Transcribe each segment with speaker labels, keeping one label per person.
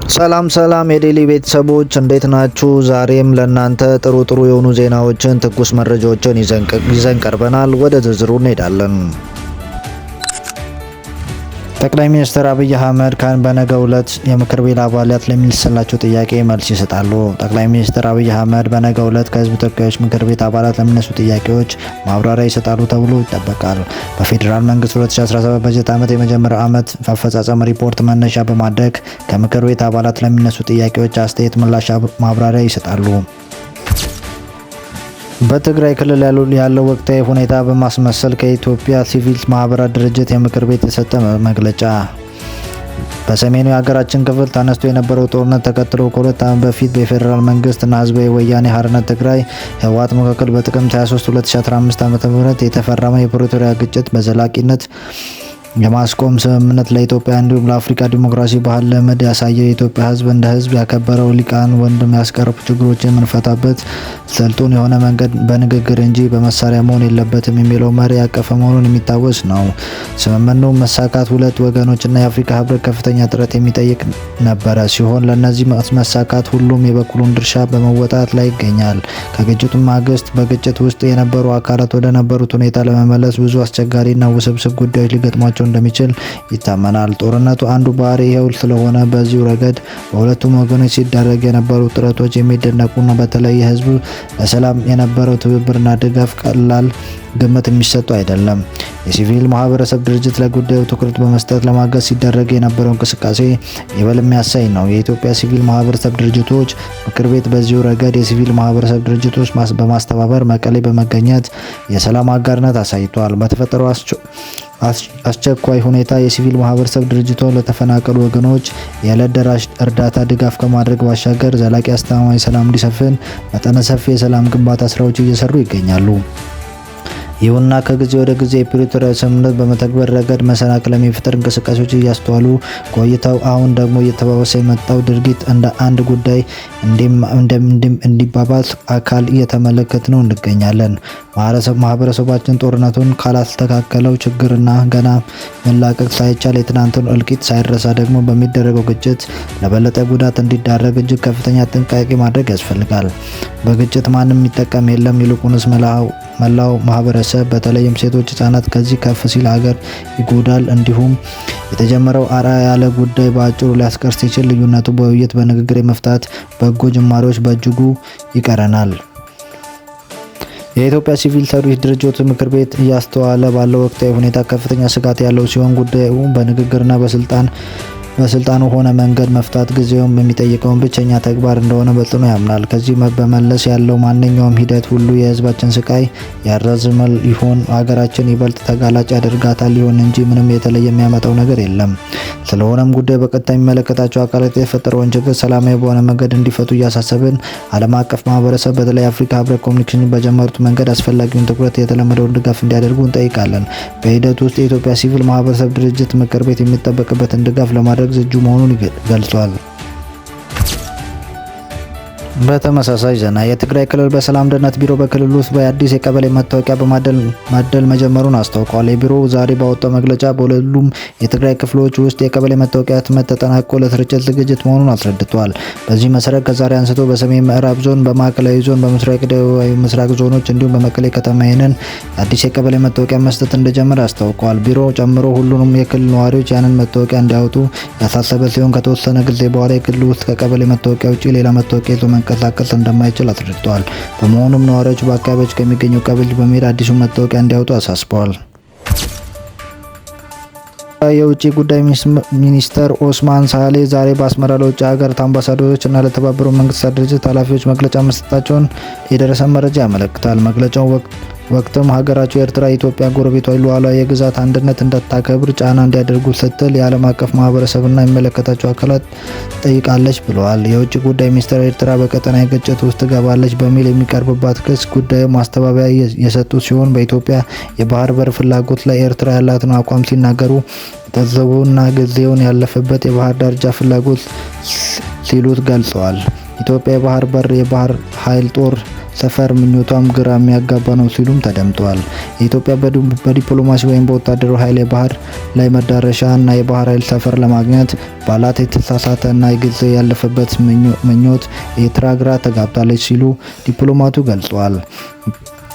Speaker 1: ሰላም የዴሊ ቤተሰቦች እንዴት ናችሁ? ዛሬም ለእናንተ ጥሩ የሆኑ ዜናዎችን ትኩስ መረጃዎችን ይዘን ቀርበናል። ወደ ዝርዝሩ እንሄዳለን። ጠቅላይ ሚኒስትር አብይ አህመድ በነገው ዕለት የምክር ቤት አባላት ለሚነሳላቸው ጥያቄ መልስ ይሰጣሉ። ጠቅላይ ሚኒስትር አብይ አህመድ በነገው ዕለት ከህዝብ ተወካዮች ምክር ቤት አባላት ለሚነሱ ጥያቄዎች ማብራሪያ ይሰጣሉ ተብሎ ይጠበቃል። በፌዴራል መንግስት 2017 በጀት ዓመት የመጀመሪያው ዓመት አፈጻጸም ሪፖርት መነሻ በማድረግ ከምክር ቤት አባላት ለሚነሱ ጥያቄዎች አስተያየት፣ ምላሽ፣ ማብራሪያ ይሰጣሉ። በትግራይ ክልል ያለው ወቅታዊ ሁኔታ በማስመሰል ከኢትዮጵያ ሲቪል ማህበራት ድርጅት የምክር ቤት የተሰጠ መግለጫ። በሰሜኑ የሀገራችን ክፍል ተነስቶ የነበረው ጦርነት ተከትሎ ከሁለት ዓመት በፊት በፌዴራል መንግስትና ህዝባዊ ወያኔ ሓርነት ትግራይ ህወሓት መካከል በጥቅምት 23 2015 ዓ.ም የተፈረመው የፕሪቶሪያ ግጭት በዘላቂነት የማስቆም ስምምነት ለኢትዮጵያ እንዲሁም ለአፍሪካ ዲሞክራሲ ባህል ለመድ ያሳየው የኢትዮጵያ ህዝብ እንደ ህዝብ ያከበረው ሊቃን ወንድም ያስቀረቡ ችግሮችን የምንፈታበት ስልጡን የሆነ መንገድ በንግግር እንጂ በመሳሪያ መሆን የለበትም የሚለው መሪ ያቀፈ መሆኑን የሚታወስ ነው። ስምምነቱ መሳካት ሁለት ወገኖችና የአፍሪካ ህብረት ከፍተኛ ጥረት የሚጠይቅ ነበረ ሲሆን ለነዚህ መሳካት ሁሉም የበኩሉን ድርሻ በመወጣት ላይ ይገኛል። ከግጭቱ ማግስት በግጭት ውስጥ የነበሩ አካላት ወደ ነበሩት ሁኔታ ለመመለስ ብዙ አስቸጋሪና ውስብስብ ጉዳዮች ሊገጥሟቸው እንደሚችል ይታመናል። ጦርነቱ አንዱ ባህሪ ይኸው ስለሆነ በዚሁ ረገድ በሁለቱም ወገኖች ሲደረግ የነበሩ ጥረቶች የሚደነቁና በተለይ ህዝቡ ለሰላም የነበረው ትብብርና ድጋፍ ቀላል ግምት የሚሰጡ አይደለም። የሲቪል ማህበረሰብ ድርጅት ለጉዳዩ ትኩረት በመስጠት ለማገዝ ሲደረግ የነበረው እንቅስቃሴ ይበል የሚያሳይ ነው። የኢትዮጵያ ሲቪል ማህበረሰብ ድርጅቶች ምክር ቤት በዚሁ ረገድ የሲቪል ማህበረሰብ ድርጅቶች በማስተባበር መቀሌ በመገኘት የሰላም አጋርነት አሳይቷል። በተፈጠረው አስቸኳይ ሁኔታ የሲቪል ማህበረሰብ ድርጅቶች ለተፈናቀሉ ወገኖች የዕለት ደራሽ እርዳታ ድጋፍ ከማድረግ ባሻገር ዘላቂ አስተማማኝ ሰላም እንዲሰፍን መጠነ ሰፊ የሰላም ግንባታ ስራዎች እየሰሩ ይገኛሉ። ይሁንና ከጊዜ ወደ ጊዜ የፕሪቶሪያ ስምምነት በመተግበር ረገድ መሰናክል የሚፈጥር እንቅስቃሴዎች እያስተዋሉ ቆይተው አሁን ደግሞ እየተባባሰ የመጣው ድርጊት እንደ አንድ ጉዳይ እንዲባባስ አካል እየተመለከትነው እንገኛለን። ማህበረሰባችን ጦርነቱን ካላስተካከለው ችግርና ገና መላቀቅ ሳይቻል የትናንቱን እልቂት ሳይረሳ ደግሞ በሚደረገው ግጭት ለበለጠ ጉዳት እንዲዳረግ እጅግ ከፍተኛ ጥንቃቄ ማድረግ ያስፈልጋል። በግጭት ማንም የሚጠቀም የለም። ይልቁንስ መላው ማህበረሰብ በተለይም ሴቶች፣ ህጻናት ከዚህ ከፍ ሲል ሀገር ይጎዳል። እንዲሁም የተጀመረው አርአያ ያለ ጉዳይ በአጭሩ ሊያስቀር ሲችል ልዩነቱ በውይይት በንግግር የመፍታት በጎ ጅማሬዎች በእጅጉ ይቀረናል። የኢትዮጵያ ሲቪል ሰርቪስ ድርጅቶች ምክር ቤት እያስተዋለ ባለው ወቅታዊ ሁኔታ ከፍተኛ ስጋት ያለው ሲሆን ጉዳዩ በንግግርና በስልጣኑ ሆነ መንገድ መፍታት ጊዜውም የሚጠይቀውን ብቸኛ ተግባር እንደሆነ በጽኑ ያምናል። ከዚህ በመለስ ያለው ማንኛውም ሂደት ሁሉ የህዝባችን ስቃይ ያራዝማል ይሆን ሀገራችን ይበልጥ ተጋላጭ ያደርጋታል ይሆን እንጂ ምንም የተለየ የሚያመጣው ነገር የለም። ስለሆነም ጉዳዩ በቀጥታ የሚመለከታቸው አካላት የተፈጠረውን ችግር ሰላማዊ በሆነ መንገድ እንዲፈቱ እያሳሰብን ዓለም አቀፍ ማህበረሰብ በተለይ አፍሪካ ህብረት ኮሚኒኬሽን በጀመሩት መንገድ አስፈላጊውን ትኩረት የተለመደውን ድጋፍ እንዲያደርጉ እንጠይቃለን። በሂደቱ ውስጥ የኢትዮጵያ ሲቪል ማህበረሰብ ድርጅት ምክር ቤት የሚጠበቅበትን ድጋፍ ለማድረግ ዝግጁ መሆኑን ገልጿል። በተመሳሳይ ዜና የትግራይ ክልል በሰላም ደህንነት ቢሮ በክልሉ ውስጥ በአዲስ የቀበሌ መታወቂያ በማደል መጀመሩን አስታውቋል። የቢሮው ዛሬ ባወጣው መግለጫ በሁሉም የትግራይ ክፍሎች ውስጥ የቀበሌ መታወቂያ ህትመት ተጠናቆ ለስርጭት ዝግጅት መሆኑን አስረድቷል። በዚህ መሰረት ከዛሬ አንስቶ በሰሜን ምዕራብ ዞን፣ በማዕከላዊ ዞን፣ በምስራቅ ደቡባዊ ምስራቅ ዞኖች እንዲሁም በመቀሌ ከተማ ይህንን አዲስ የቀበሌ መታወቂያ መስጠት እንደጀመረ አስታውቋል። ቢሮው ጨምሮ ሁሉንም የክልል ነዋሪዎች ያንን መታወቂያ እንዲያወጡ ያሳሰበ ሲሆን ከተወሰነ ጊዜ በኋላ የክልሉ ውስጥ ከቀበሌ መታወቂያ ውጪ ሌላ መታወቂያ ይዞ መንቀሳቀስ እንደማይችል አስረድተዋል። በመሆኑም ነዋሪዎች በአካባቢዎች ከሚገኙ ቀበሌ በመሄድ አዲሱን መታወቂያ እንዲያወጡ አሳስበዋል። የውጭ ጉዳይ ሚኒስተር ኦስማን ሳሌ ዛሬ በአስመራ ለውጭ ሀገራት አምባሳደሮች እና ለተባበሩት መንግስታት ድርጅት ኃላፊዎች መግለጫ መስጠታቸውን የደረሰ መረጃ ያመለክታል። መግለጫው ወቅትም ሀገራቸው ኤርትራ የኢትዮጵያ ጎረቤቶች ሉዓላዊ የግዛት አንድነት እንዳታከብር ጫና እንዲያደርጉ ስትል የዓለም አቀፍ ማህበረሰብና የሚመለከታቸው አካላት ጠይቃለች ብለዋል። የውጭ ጉዳይ ሚኒስትር ኤርትራ በቀጠናዊ ግጭት ውስጥ ትገባለች በሚል የሚቀርብባት ክስ ጉዳዩ ማስተባበያ የሰጡ ሲሆን በኢትዮጵያ የባህር በር ፍላጎት ላይ ኤርትራ ያላትን አቋም ሲናገሩ ገንዘቡና ጊዜውን ያለፈበት የባህር ዳርቻ ፍላጎት ሲሉት ገልጸዋል። ኢትዮጵያ የባህር በር የባህር ኃይል ጦር ሰፈር ምኞቷም ግራ የሚያጋባ ነው ሲሉም ተደምጧል። ኢትዮጵያ በዲፕሎማሲ ወይም በወታደራዊ ኃይል የባህር ላይ መዳረሻ እና የባህር ኃይል ሰፈር ለማግኘት ባላት የተሳሳተ እና ጊዜ ያለፈበት ምኞት ኤርትራ ግራ ተጋብታለች ሲሉ ዲፕሎማቱ ገልጸዋል።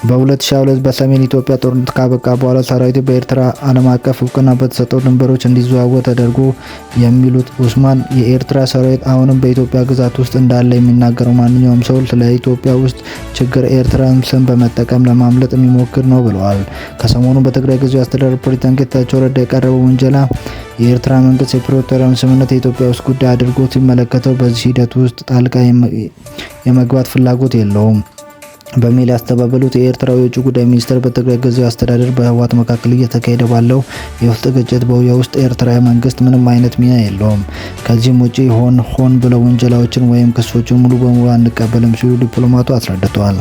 Speaker 1: በ2022 በሰሜን ኢትዮጵያ ጦርነት ካበቃ በኋላ ሰራዊቱ በኤርትራ ዓለም አቀፍ እውቅና በተሰጠው ድንበሮች እንዲዘዋወር ተደርጎ የሚሉት ኡስማን የኤርትራ ሰራዊት አሁንም በኢትዮጵያ ግዛት ውስጥ እንዳለ የሚናገረው ማንኛውም ሰው ስለ ኢትዮጵያ ውስጥ ችግር ኤርትራን ስም በመጠቀም ለማምለጥ የሚሞክር ነው ብለዋል። ከሰሞኑ በትግራይ ጊዜያዊ አስተዳደር ፕሬዝዳንት ጌታቸው ረዳ የቀረበው ውንጀላ የኤርትራ መንግስት የፕሪቶሪያውን ስምምነት የኢትዮጵያ ውስጥ ጉዳይ አድርጎ ሲመለከተው በዚህ ሂደት ውስጥ ጣልቃ የመግባት ፍላጎት የለውም በሚል ያስተባበሉት የኤርትራው የውጭ ጉዳይ ሚኒስትር በትግራይ ጊዜያዊ አስተዳደር በህወሓት መካከል እየተካሄደ ባለው የውስጥ ግጭት ውስጥ ኤርትራ መንግስት ምንም አይነት ሚና የለውም። ከዚህም ውጪ ሆን ብለው ውንጀላዎችን ወይም ክሶችን ሙሉ በሙሉ አንቀበልም ሲሉ ዲፕሎማቱ አስረድተዋል።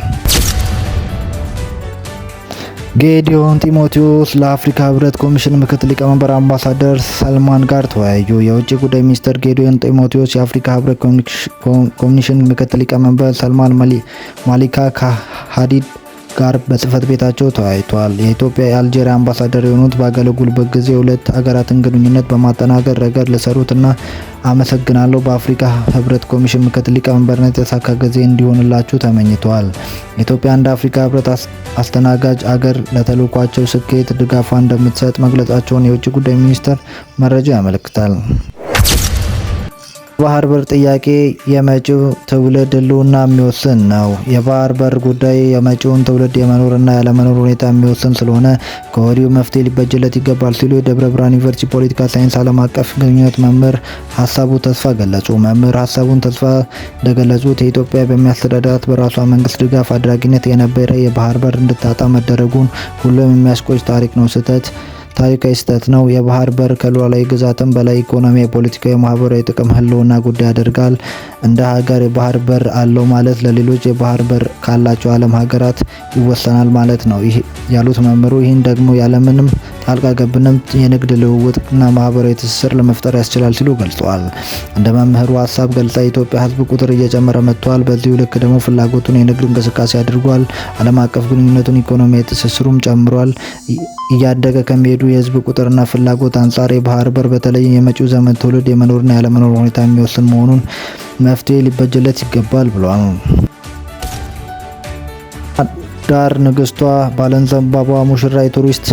Speaker 1: ጌዲዮን ጢሞቴዎስ ለአፍሪካ ህብረት ኮሚሽን ምክትል ሊቀመንበር አምባሳደር ሰልማን ጋር ተወያዩ። የውጭ ጉዳይ ሚኒስትር ጌዲዮን ጢሞቴዎስ የአፍሪካ ህብረት ኮሚሽን ምክትል ሊቀመንበር ሰልማን ማሊካ ከሃዲድ ጋር በጽህፈት ቤታቸው ተወያይተዋል። የኢትዮጵያ የአልጄሪያ አምባሳደር የሆኑት ባገለገሉበት ጊዜ ሁለት ሀገራትን ግንኙነት በማጠናከር ረገድ ለሰሩትና አመሰግናለሁ። በአፍሪካ ህብረት ኮሚሽን ምክትል ሊቀመንበርነት የተሳካ ጊዜ እንዲሆንላችሁ ተመኝተዋል። ኢትዮጵያ እንደ አፍሪካ ህብረት አስተናጋጅ አገር ለተልዕኳቸው ስኬት ድጋፏ እንደምትሰጥ መግለጻቸውን የውጭ ጉዳይ ሚኒስቴር መረጃ ያመለክታል። የባህር በር ጥያቄ የመጪው ትውልድ ህልውና የሚወስን ነው። የባህር በር ጉዳይ የመጪውን ትውልድ የመኖርና ያለመኖር ሁኔታ የሚወስን ስለሆነ ከወዲሁ መፍትሄ ሊበጅለት ይገባል ሲሉ የደብረ ብርሃን ዩኒቨርሲቲ ፖለቲካ ሳይንስ ዓለም አቀፍ ግንኙነት መምህር ሀሳቡ ተስፋ ገለጹ። መምህር ሀሳቡን ተስፋ እንደገለጹት የኢትዮጵያ በሚያስተዳድራት በራሷ መንግስት ድጋፍ አድራጊነት የነበረ የባህር በር እንድታጣ መደረጉን ሁሉም የሚያስቆጭ ታሪካዊ ስህተት ነው። የባህር በር ከሉዓላዊ ግዛትም በላይ ኢኮኖሚያዊ፣ ፖለቲካዊ፣ ማህበራዊ ጥቅም ህልውና ጉዳይ ያደርጋል። እንደ ሀገር የባህር በር አለው ማለት ለሌሎች የባህር በር ካላቸው ዓለም ሀገራት ይወሰናል ማለት ነው ያሉት መምህሩ ይህን ደግሞ ያለምንም ጣልቃ ገብነት የንግድ ልውውጥ እና ማህበራዊ ትስስር ለመፍጠር ያስችላል ሲሉ ገልጸዋል። እንደ መምህሩ ሀሳብ ገልጻ የኢትዮጵያ ህዝብ ቁጥር እየጨመረ መጥቷል። በዚሁ ልክ ደግሞ ፍላጎቱን የንግድ እንቅስቃሴ አድርጓል። ዓለም አቀፍ ግንኙነቱን፣ ኢኮኖሚያዊ ትስስሩም ጨምሯል። እያደገ ከሚሄዱ የህዝብ ቁጥርና ፍላጎት አንጻር የባህር በር በተለይ የመጪው ዘመን ትውልድ የመኖርና ያለመኖር ሁኔታ የሚወስን መሆኑን መፍትሄ ሊበጅለት ይገባል ብሏል። ዳር ንግስቷ ባለንዘንባባ ሙሽራ የቱሪስት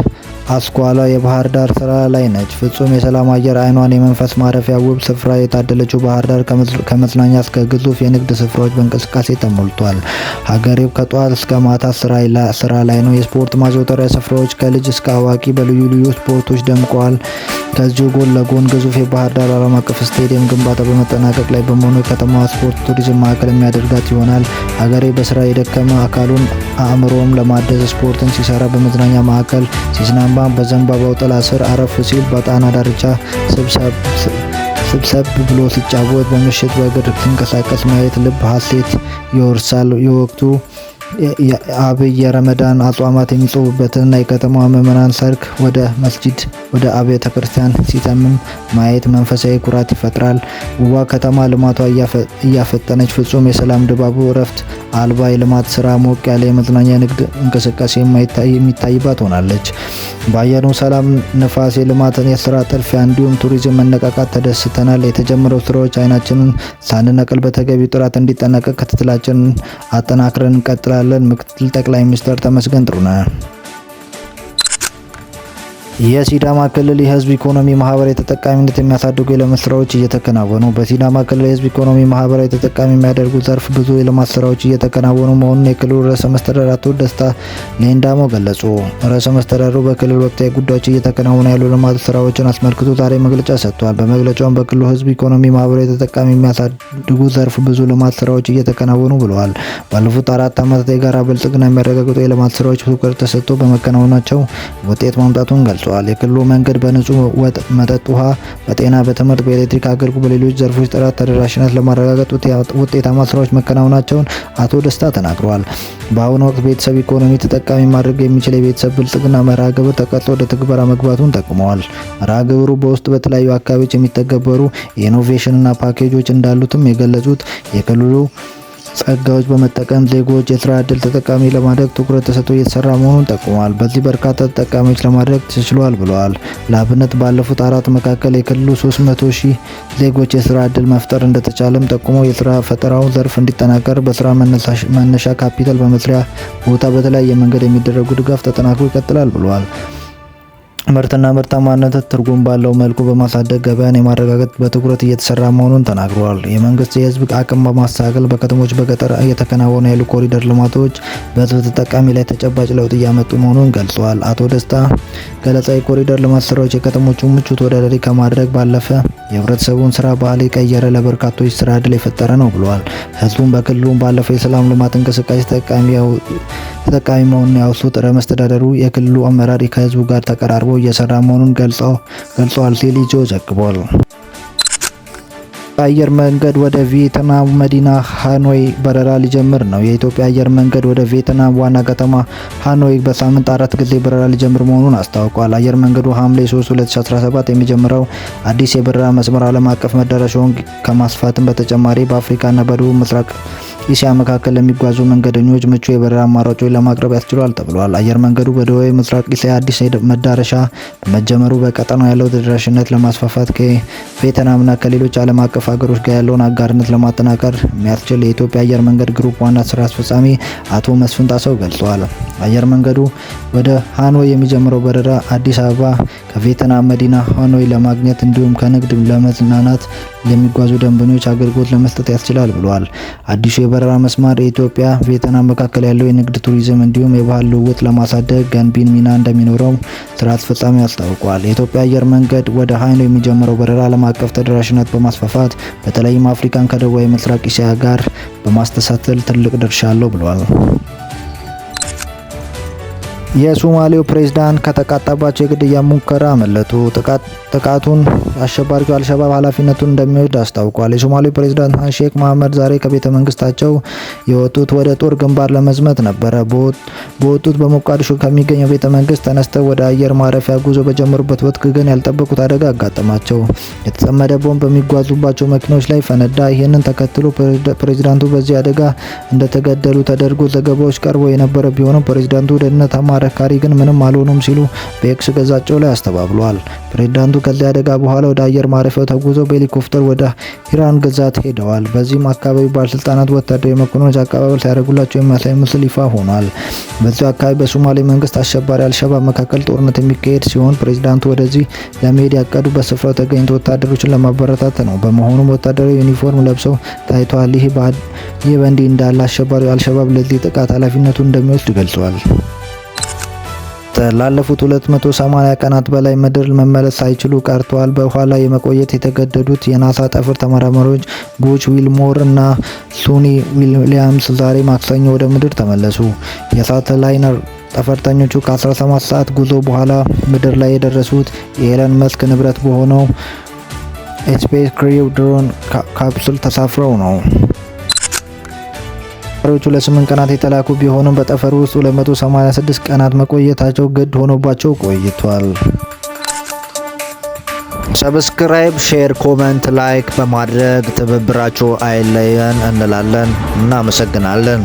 Speaker 1: አስኳላ የባህር ዳር ስራ ላይ ነች። ፍጹም የሰላም አየር አይኗን የመንፈስ ማረፊያ ውብ ስፍራ የታደለችው ባህር ዳር ከመዝናኛ እስከ ግዙፍ የንግድ ስፍራዎች በእንቅስቃሴ ተሞልቷል። ሀገሬው ከጧት እስከ ማታ ስራ ላይ ነው። የስፖርት ማዘውተሪያ ስፍራዎች ከልጅ እስከ አዋቂ በልዩ ልዩ ስፖርቶች ደምቀዋል። ከዚሁ ጎን ለጎን ግዙፍ የባህር ዳር ዓለም አቀፍ ስቴዲየም ግንባታ በመጠናቀቅ ላይ በመሆኑ የከተማዋ ስፖርት ቱሪዝም ማዕከል የሚያደርጋት ይሆናል። ሀገሬ በስራ የደከመ አካሉን አእምሮም ለማደስ ስፖርትን ሲሰራ በመዝናኛ ማዕከል ሲዝናና በዘንባባው ጥላ ስር አረፍ ሲል በጣና ዳርቻ ስብሰብ ብሎ ሲጫወት በምሽት በእግር ሲንቀሳቀስ ማየት ልብ ሀሴት ይወርሳል። የወቅቱ አብይ የረመዳን አጽዋማት የሚጾሙበትና የከተማዋ ምዕመናን ሰርክ ወደ መስጂድ ወደ አብያተ ክርስቲያን ሲተምም ማየት መንፈሳዊ ኩራት ይፈጥራል። ውቧ ከተማ ልማቷ እያፈጠነች ፍጹም የሰላም ድባቡ እረፍት አልባ የልማት ስራ ሞቅ ያለ የመዝናኛ ንግድ እንቅስቃሴ የሚታይባት ሆናለች። በአየሩ ሰላም ንፋስ የልማትን የስራ ጥልፊያ እንዲሁም ቱሪዝም መነቃቃት ተደስተናል። የተጀመረው ስራዎች አይናችንን ሳንነቅል በተገቢው ጥራት እንዲጠናቀቅ ክትትላችንን አጠናክረን እንቀጥላለን። ምክትል ጠቅላይ ሚኒስትር ተመስገን ጥሩነህ። የሲዳማ ክልል የህዝብ ኢኮኖሚ ማህበራዊ ተጠቃሚነት የሚያሳድጉ የልማት ስራዎች እየተከናወኑ። በሲዳማ ክልል የህዝብ ኢኮኖሚ ማህበራዊ ተጠቃሚ የሚያደርጉ ዘርፍ ብዙ የልማት ስራዎች እየተከናወኑ መሆኑን የክልሉ ርዕሰ መስተዳድር አቶ ደስታ ሌዳሞ ገለጹ። ርዕሰ መስተዳድሩ በክልል ወቅታዊ ጉዳዮች እየተከናወኑ ያሉ ልማት ስራዎችን አስመልክቶ ዛሬ መግለጫ ሰጥተዋል። በመግለጫውም በክልሉ ህዝብ ኢኮኖሚ ማህበራዊ ተጠቃሚ የሚያሳድጉ ዘርፍ ብዙ ልማት ስራዎች እየተከናወኑ ብለዋል። ባለፉት 4 ዓመታት የጋራ ብልጽግና የሚያረጋግጡ የልማት ስራዎች ትኩረት ተሰጥቶ በመከናወናቸው ውጤት ማምጣቱን ገልጿል። የክልሉ መንገድ በንጹህ መጠጥ ውሃ፣ በጤና፣ በትምህርት፣ በኤሌክትሪክ አገልግሎት፣ በሌሎች ዘርፎች ጥራት ተደራሽነት ለማረጋገጥ ውጤታማ ስራዎች መከናወናቸውን አቶ ደስታ ተናግረዋል። በአሁኑ ወቅት ቤተሰብ ኢኮኖሚ ተጠቃሚ ማድረግ የሚችል የቤተሰብ ብልጽግና መርሃ ግብር ተቀርጾ ወደ ትግበራ መግባቱን ጠቁመዋል። መርሃ ግብሩ በውስጡ በተለያዩ አካባቢዎች የሚተገበሩ የኢኖቬሽንና ፓኬጆች እንዳሉትም የገለጹት የክልሉ ጸጋዎች በመጠቀም ዜጎች የስራ ዕድል ተጠቃሚ ለማድረግ ትኩረት ተሰጥቶ እየተሰራ መሆኑን ጠቁሟል። በዚህ በርካታ ተጠቃሚዎች ለማድረግ ተችሏል ብለዋል። ለአብነት ባለፉት 4 መካከል የክልሉ 300,000 ዜጎች የስራ ዕድል መፍጠር እንደተቻለም ጠቁመው የስራ ፈጠራው ዘርፍ እንዲጠናከር በስራ መነሻ ካፒታል በመስሪያ ቦታ በተለያየ መንገድ የሚደረጉ ድጋፍ ተጠናክሮ ይቀጥላል ብለዋል። ምርትና ምርታማነት ትርጉም ባለው መልኩ በማሳደግ ገበያን የማረጋገጥ በትኩረት እየተሰራ መሆኑን ተናግረዋል። የመንግስት የህዝብ አቅም በማስተካከል በከተሞች በገጠር እየተከናወኑ ያሉ ኮሪደር ልማቶች በህዝብ ተጠቃሚ ላይ ተጨባጭ ለውጥ እያመጡ መሆኑን ገልጸዋል። አቶ ደስታ ገለጻ የኮሪደር ልማት ስራዎች የከተሞቹን ምቹ ተወዳዳሪ ከማድረግ ባለፈ የህብረተሰቡን ስራ ባህል የቀየረ ለበርካቶች ስራ ዕድል የፈጠረ ነው ብለዋል። ህዝቡን በክልሉም ባለፈው የሰላም ልማት እንቅስቃሴ ተጠቃሚ መሆኑን ያወሱት ርዕሰ መስተዳድሩ የክልሉ አመራር ከህዝቡ ጋር ተቀራርቦ እየሰራ መሆኑን ገልጸዋል ሲል ኢዜአ ዘግቧል። አየር መንገድ ወደ ቪየትናም መዲና ሃኖይ በረራ ሊጀምር ነው። የኢትዮጵያ አየር መንገድ ወደ ቪየትናም ዋና ከተማ ሃኖይ በሳምንት 4 ጊዜ በረራ ሊጀምር መሆኑን አስታውቋል። አየር መንገዱ ሐምሌ 3 2017 የሚጀምረው አዲስ የበረራ መስመር ዓለም አቀፍ መዳረሻውን ከማስፋትም በተጨማሪ በአፍሪካና በደቡብ ምስራቅ እስያ መካከል ለሚጓዙ መንገደኞች ምቹ የበረራ አማራጮችን ለማቅረብ ያስችላል ተብሏል። አየር መንገዱ በደቡብ ምስራቅ እስያ አዲስ መዳረሻ በመጀመሩ በቀጠናው ያለው ተደራሽነት ለማስፋፋት ከቪየትናምና ከሌሎች ዓለም አቀፍ ሀገሮች ጋር ያለውን አጋርነት ለማጠናከር የሚያስችል የኢትዮጵያ አየር መንገድ ግሩፕ ዋና ስራ አስፈጻሚ አቶ መስፍን ጣሰው ገልጸዋል። አየር መንገዱ ወደ ሃኖይ የሚጀምረው በረራ አዲስ አበባ ከቪየትናም መዲና ሃኖይ ለማግኘት እንዲሁም ከንግድ ለመዝናናት ለሚጓዙ ደንበኞች አገልግሎት ለመስጠት ያስችላል ብለዋል። አዲሱ የበረራ መስመር የኢትዮጵያ ቪየትናም መካከል ያለው የንግድ ቱሪዝም እንዲሁም የባህል ልውውጥ ለማሳደግ ገንቢ ሚና እንደሚኖረው ስራ አስፈጻሚው አስታውቋል። የኢትዮጵያ አየር መንገድ ወደ ሃኖይ የሚጀምረው በረራ ዓለም አቀፍ ተደራሽነት በማስፋፋት በተለይም አፍሪካን ከደቡባዊ ምስራቅ እስያ ጋር በማስተሳሰር ትልቅ ድርሻ አለው ብለዋል። የሶማሌው ፕሬዝዳንት ከተቃጣባቸው የግድያ ሙከራ አመለጡ። ጥቃቱን አሸባሪው አልሸባብ ኃላፊነቱን እንደሚወስድ አስታውቋል። የሶማሌው ፕሬዝዳንት ሼክ መሐመድ ዛሬ ከቤተ መንግስታቸው የወጡት ወደ ጦር ግንባር ለመዝመት ነበረ። በወጡት በሞቃዲሾ ከሚገኘው ቤተ መንግስት ተነስተው ወደ አየር ማረፊያ ጉዞ በጀመሩበት ወቅት ግን ያልጠበቁት አደጋ አጋጠማቸው። የተጠመደ ቦምብ በሚጓዙባቸው መኪኖች ላይ ፈነዳ። ይህንን ተከትሎ ፕሬዝዳንቱ በዚህ አደጋ እንደተገደሉ ተደርጎ ዘገባዎች ቀርበው የነበረ ቢሆንም ፕሬዝዳንቱ ደህንነት አማካሪ ግን ምንም አልሆኑም ሲሉ በኤክስ ገጻቸው ላይ አስተባብለዋል። ፕሬዝዳንቱ ከዚህ አደጋ በኋላ ወደ አየር ማረፊያው ተጉዘው በሄሊኮፕተር ወደ ኢራን ግዛት ሄደዋል። በዚህም አካባቢ ባለስልጣናት ወታደራዊ መኮንኖች አቀባበል ሲያደርጉላቸው የሚያሳይ ምስል ይፋ ሆኗል። በዚህ አካባቢ በሶማሌ መንግስት አሸባሪ አልሸባብ መካከል ጦርነት የሚካሄድ ሲሆን ፕሬዝዳንቱ ወደዚህ ለመሄድ ያቀዱ በስፍራው ተገኝተው ወታደሮችን ለማበረታታት ነው። በመሆኑም ወታደራዊ ዩኒፎርም ለብሰው ታይተዋል። ይህ በእንዲህ እንዳለ አሸባሪው አልሸባብ ለዚህ ጥቃት ኃላፊነቱን እንደሚወስድ ገልጿል። ላለፉት 280 ቀናት በላይ ምድር መመለስ ሳይችሉ ቀርተዋል። በውሃ ላይ የመቆየት የተገደዱት የናሳ ጠፈር ተመራማሪዎች ቡች ዊልሞር እና ሱኒ ዊሊያምስ ዛሬ ማክሰኞ ወደ ምድር ተመለሱ። የሳተላይነር ጠፈርተኞቹ ከ17 ሰዓት ጉዞ በኋላ ምድር ላይ የደረሱት የኤለን መስክ ንብረት በሆነው ስፔስ ክሪው ድሮን ካፕሱል ተሳፍረው ነው። ተሽከርካሪዎቹ ለ8 ቀናት የተላኩ ቢሆኑም በጠፈር ውስጥ 286 ቀናት መቆየታቸው ግድ ሆኖባቸው ቆይቷል። ሰብስክራይብ፣ ሼር፣ ኮመንት፣ ላይክ በማድረግ ትብብራችሁ አይለየን እንላለን። እናመሰግናለን።